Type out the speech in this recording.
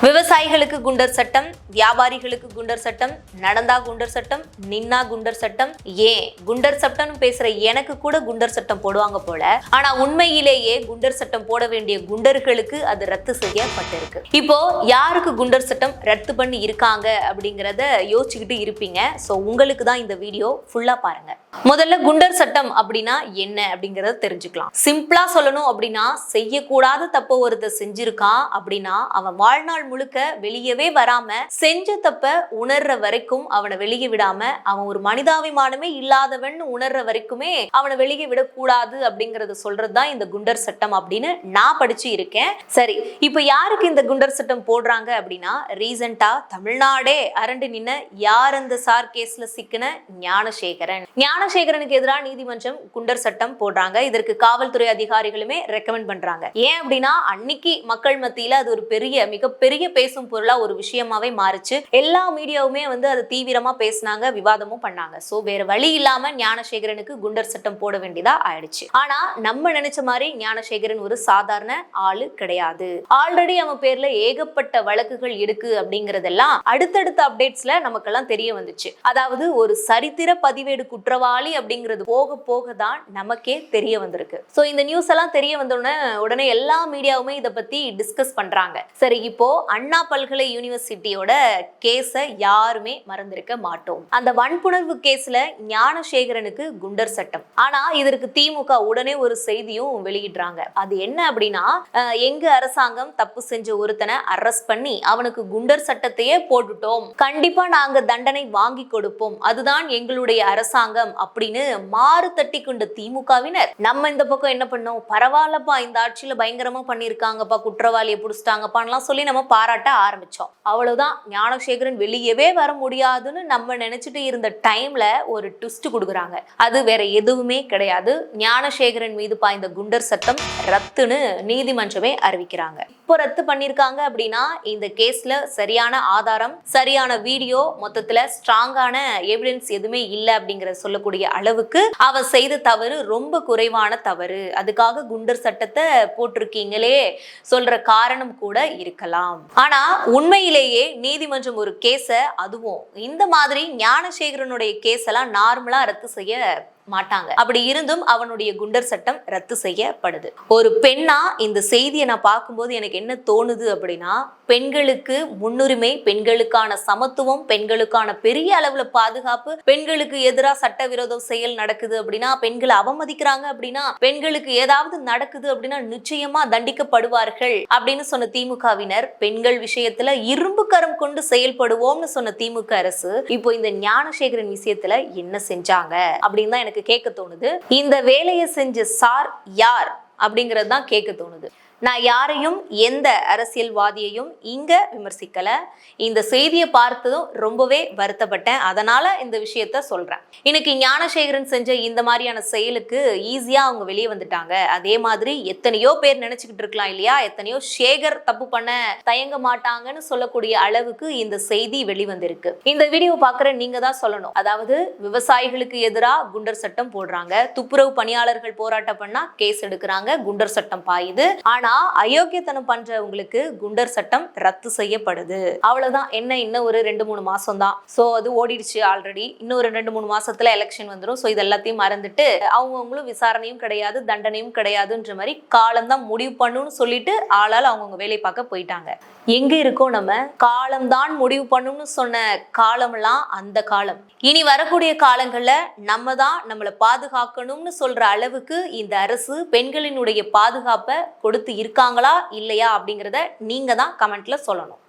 விவசாயிகளுக்கு குண்டர் சட்டம், வியாபாரிகளுக்கு குண்டர் சட்டம், நடந்தா குண்டர் சட்டம், நின்னா குண்டர் சட்டம், ஏன் குண்டர் சட்டம்னு பேசுற எனக்கு கூட குண்டர் சட்டம் போடுவாங்க போல. ஆனா உண்மையிலேயே குண்டர் சட்டம் போட வேண்டிய குண்டர்களுக்கு அது ரத்து செய்யப்பட்டிருக்கு. இப்போ யாருக்கு குண்டர் சட்டம் ரத்து பண்ணி இருக்காங்க அப்படிங்கறத யோசிச்சுக்கிட்டு இருப்பீங்க. சோ உங்களுக்கு தான் இந்த வீடியோ ஃபுல்லா பாருங்க. முதல்ல குண்டர் சட்டம் அப்படின்னா என்ன அப்படிங்கறத தெரிஞ்சுக்கலாம். சிம்பிளா சொல்லணும் அப்படின்னா, செய்யக்கூடாத தப்ப ஒருத்தர் செஞ்சிருக்கான் அப்படின்னா அவன் வாழ்நாள் முழுக்க வெளியவே வராம செஞ்ச தப்ப உணர்ற வரைக்கும் அவனை வெளியே விடாம, அவன் ஒரு மனிதாபிமானமே இல்லாதவன் உணர்ற வரைக்குமே அவனை வெளியே விடக்கூடாது அப்படிங்கறத சொல்றதுதான் இந்த குண்டர் சட்டம் அப்படின்னு நான் படிச்சு இருக்கேன். சரி, இப்ப யாருக்கு இந்த குண்டர் சட்டம் போடுறாங்க அப்படின்னா, ரீசெண்டா தமிழ்நாடே அரண்டு நின்ன யார் அந்த சார் கேஸ்ல சிக்கின ஞானசேகரனுக்கு எதிராக நீதிமன்றம் குண்டர் சட்டம் போடுறாங்க. இதற்கு காவல்துறை அதிகாரிகளுமே ரெக்கமெண்ட் பண்றாங்க. ஏன் அப்படின்னா அன்னைக்கு மக்கள் மத்தியில அது ஒரு மிகப்பெரிய பேசும் பொருளா ஒரு விஷயமாவே மாறுச்சு. எல்லா மீடியாவுமே அது தீவிரமா பேசினாங்க, விவாதமும் பண்ணாங்க. சோ வேற வழி இல்லாம ஞானசேகரனுக்கு குண்டர் சட்டம் போட வேண்டியதா ஆயிடுச்சு. ஆனா நம்ம நினைச்ச மாதிரி ஞானசேகரன் ஒரு சாதாரண ஆளு கிடையாது. ஆல்ரெடி அவன் பேர்ல ஏகப்பட்ட வழக்குகள் இருக்கு அப்படிங்கறதெல்லாம் அடுத்தடுத்த அப்டேட்ஸ்ல நமக்கெல்லாம் தெரிய வந்துச்சு. அதாவது ஒரு சரித்திர பதிவேடு குற்றவாளி அப்படிங்கிறது போக போக தான் நமக்கே தெரிய வந்திருக்கு. சோ இந்த நியூஸ் எல்லாம் தெரிய உடனே எல்லா மீடியாவுமே இதை பத்தி டிஸ்கஸ் பண்றாங்க. சரி, இப்போ அண்ணா பல்கலை யூனிவர்சிட்டியோட கேஸ யாருமே மறந்திருக்க மாட்டோம். அந்த வன்புணர்வு கேஸ்ல ஞானசேகரனுக்கு குண்டர் சட்டம். ஆனா இதற்கு திமுக உடனே ஒரு செய்தியும் வெளியிடுறாங்க. அது என்ன அப்படின்னா, எங்க அரசாங்கம் தப்பு செஞ்ச ஒருத்தனை அரெஸ்ட் பண்ணி அவனுக்கு குண்டர் சட்டத்தையே போட்டுட்டோம், கண்டிப்பா நாங்க தண்டனை வாங்கி கொடுப்போம், அதுதான் எங்களுடைய அரசாங்கம் அப்படின்னு மாறு தட்டி கொண்ட திமுகவினர் நம்ம இந்த பக்கம் என்ன பண்ணோம், பரவாயில்லப்பா இந்த ஆட்சியில பயங்கரமா பண்ணிருக்காங்கப்பா, குற்றவாளியை புடிச்சிட்டாங்கப்பான்லாம் சொல்லி நம்ம பாராட்ட ஆரம்பிச்சோம். அவ்வளவுதான், ஞானசேகரன் வெளியவே வர முடியாதுன்னு நம்ம நினைச்சிட்டு இருந்த டைம்ல ஒரு ட்விஸ்ட் கொடுக்குறாங்க. அது வேற எதுவுமே கிடையாது, ஞானசேகரன் மீது பாய்ந்த குண்டர் சட்டம் ரத்துன்னு நீதிமன்றமே அறிவிக்கிறாங்க. இப்போ ரத்து பண்ணிருக்காங்க அப்படின்னா இந்த கேஸ்ல சரியான ஆதாரம், சரியான வீடியோ, மொத்தத்துல ஸ்ட்ராங்கான எவிடன்ஸ் எதுவுமே இல்லை அப்படிங்கறத சொல்லக்கூடிய அளவுக்கு அவ செய்த தவறு ரொம்ப குறைவான தவறு, அதுக்காக குண்டர் சட்டத்தை போட்டிருக்கீங்களே சொல்ற காரணம் கூட இருக்கலாம். ஆனா உண்மையிலேயே நீதிமன்றம் ஒரு கேஸ, அதுவும் இந்த மாதிரி ஞானசேகரனுடைய கேஸ் எல்லாம் நார்மலா ரத்து செய்ய மாட்டாங்க. அப்படி இருந்தும் அவனுடைய குண்டர் சட்டம் ரத்து செய்யப்படுது. ஒரு பெண்ணா இந்த செய்தியை நான் பார்க்கும்போது எனக்கு என்ன தோணுது அப்படின்னா, பெண்களுக்கு முன்னுரிமை, பெண்களுக்கான சமத்துவம், பெண்களுக்கான பெரிய அளவுல பாதுகாப்பு, பெண்களுக்கு எதிராக சட்டவிரோத செயல் நடக்குது அப்படின்னா, பெண்களை அவமதிக்கிறாங்க அப்படின்னா, பெண்களுக்கு ஏதாவது நடக்குது அப்படின்னா நிச்சயமா தண்டிக்கப்படுவார்கள் அப்படின்னு சொன்ன திமுகவினர், பெண்கள் விஷயத்துல இரும்பு கரம் கொண்டு செயல்படுவோம்னு சொன்ன திமுக அரசு இப்போ இந்த ஞானசேகரன் விஷயத்துல என்ன செஞ்சாங்க அப்படின்னு தான் எனக்கு கேட்க தோணுது. இந்த வேலையை செஞ்ச சார் யார் அப்படிங்கிறது தான் கேட்க தோணுது. நான் யாரையும் எந்த அரசியல்வாதியையும் இங்க விமர்சிக்கல. இந்த செய்தியை பார்த்ததும் ரொம்பவே வருத்தப்பட்டேன். அதனால இந்த விஷயத்த சொல்றேன். இன்னைக்கு ஞானசேகரன் செஞ்ச இந்த மாதிரியான செயலுக்கு ஈஸியா அவங்க வெளியே வந்துட்டாங்க. அதே மாதிரி எத்தனையோ பேர் நினைச்சுக்கிட்டு இருக்கலாம் இல்லையா, எத்தனையோ சேகர் தப்பு பண்ண தயங்க மாட்டாங்கன்னு சொல்லக்கூடிய அளவுக்கு இந்த செய்தி வெளிவந்திருக்கு. இந்த வீடியோ பாக்குற நீங்க தான் சொல்லணும். அதாவது விவசாயிகளுக்கு எதிராக குண்டர் சட்டம் போடுறாங்க, துப்புரவு பணியாளர்கள் போராட்டம் பண்ணா கேஸ் எடுக்கிறாங்க, குண்டர் சட்டம் பாயுது. ஆனா அயோக்கியத்தனம் பண்றவங்களுக்கு குண்டர் சட்டம் ரத்து செய்யப்படுது. அவ்வளவுதான். என்ன, இன்னும் ஒரு 2-3 மாசம் தான். சோ அது ஓடிடுச்சு ஆல்ரெடி. இன்னும் ஒரு 2-3 மாசத்துல எலெக்ஷன் வந்துடும். சோ இது எல்லாத்தையும் மறந்துட்டு அவங்கவுங்களும் விசாரணையும் கிடையாது, தண்டனையும் கிடையாதுன்ற மாதிரி காலம்தான் முடிவு பண்ணுன்னு சொல்லிட்டு ஆளால் அவங்கவுங்க வேலை பார்க்க போயிட்டாங்க. எங்க இருக்கோம் நம்ம? காலம்தான் முடிவு பண்ணும்னு சொன்ன காலம்லாம் அந்த காலம். இனி வரக்கூடிய காலங்கள்ல நம்ம தான் நம்மளை பாதுகாக்கணும்னு சொல்ற அளவுக்கு இந்த அரசு பெண்களினுடைய பாதுகாப்பை கொடுத்து இருக்காங்களா இல்லையா அப்படிங்கிறத நீங்க தான் கமெண்ட்ல சொல்லணும்.